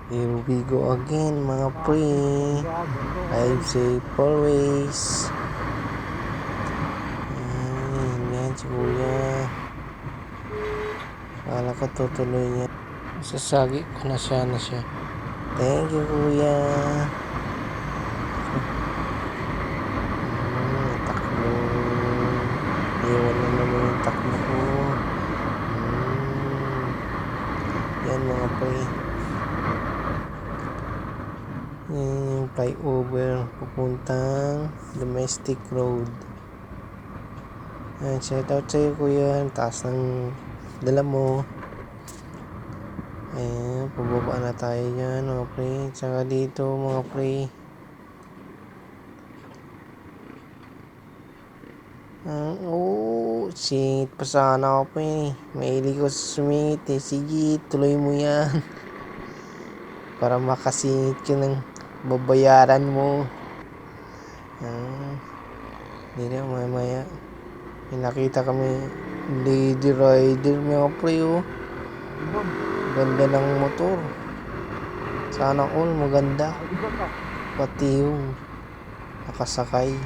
Here we go again mga pre. Drive safe always. Yan si kuya. Kala ko tutuloy niya. Sasagi ko na siya. Thank you kuya. Takbo. Iwan na naman yung takbo ko. Yan mga pre. Yung flyover papuntang domestic road. Ayan, shout out sa'yo kuya. Ang taas ng dala mo. Ayan, pababa na tayo dyan mga pre. Tsaka dito mga pre. Singit pa sana ako pa eh. Mahilig ko sa sumingit eh. Sige, tuloy mo yan. Para makasingit ka ng babayaran mo. Hindi na maya. May nakita kami lady rider mga pre oh. Ganda ng motor. Sana all maganda. Pati yung nakasakay.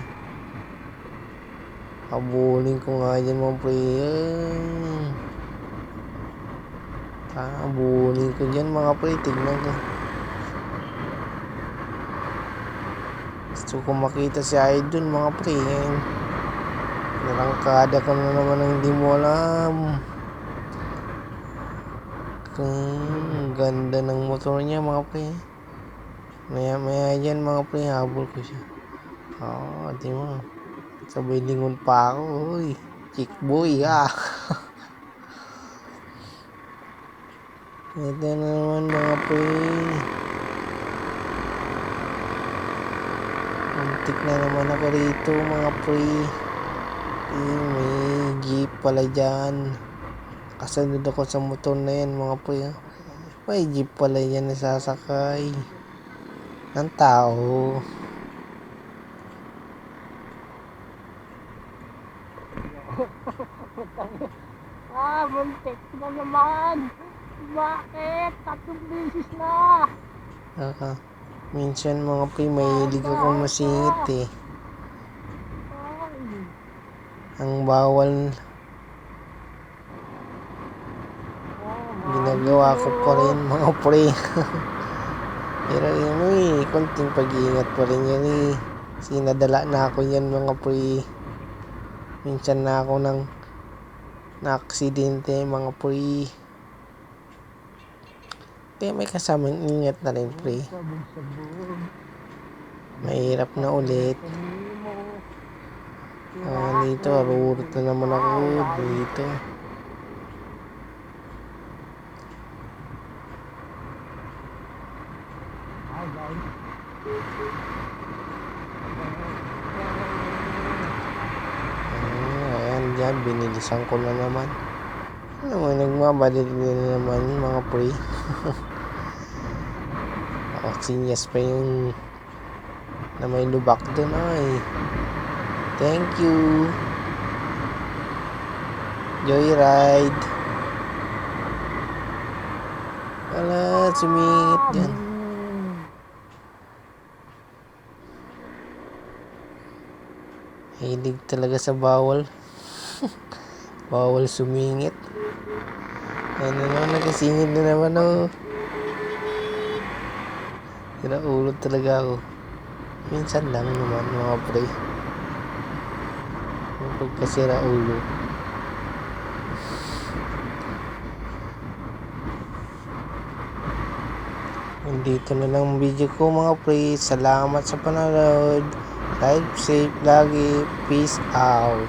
Habulin ko nga dyan mga pre. Habulin ko dyan mga pre. Tignan ko. Gusto ko makita si Idol mga pre. Narangkada ka na naman ng hindi mo alam. Ganda ng motor niya mga pre. Maya dyan mga pre. Habol ko siya. Di mo. Sabay lingon pa ako. Uy, chick boy Ito na naman mga pre. Muntik na naman ako rito mga pre. May jeep pala dyan. Kasunod ako sa motor na yan mga pre. May jeep pala yan na sasakay ng tao. Muntik na naman. Bakit? 3 beses na. Minsan mga pre, mahilig akong masingit eh. Ang bawal ginagawa ko pa rin mga pre. Pero yun konting pag-iingat pa rin yan eh. Sinadala na ako yan mga pre. Minsan na ako na-aksidente mga pre. Kaya may kasamang ingat na rin pre. Mahirap na ulit. Dito, arurot na naman ako dito. Ayan dyan, binilisan ko na naman. Nagmabalik na naman mga pre. Sinyas pa yung na may lubak doon ay. Thank you. Joyride. Wala, sumingit yan. Hilig talaga sa bawal. Bawal sumingit. Nagkasingit na naman oh. Ulo talaga ako. Minsan lang naman mga pre. Pagkasira ulo. Dito na lang ang video ko mga pre. Salamat sa panonood. Live safe lagi. Peace out.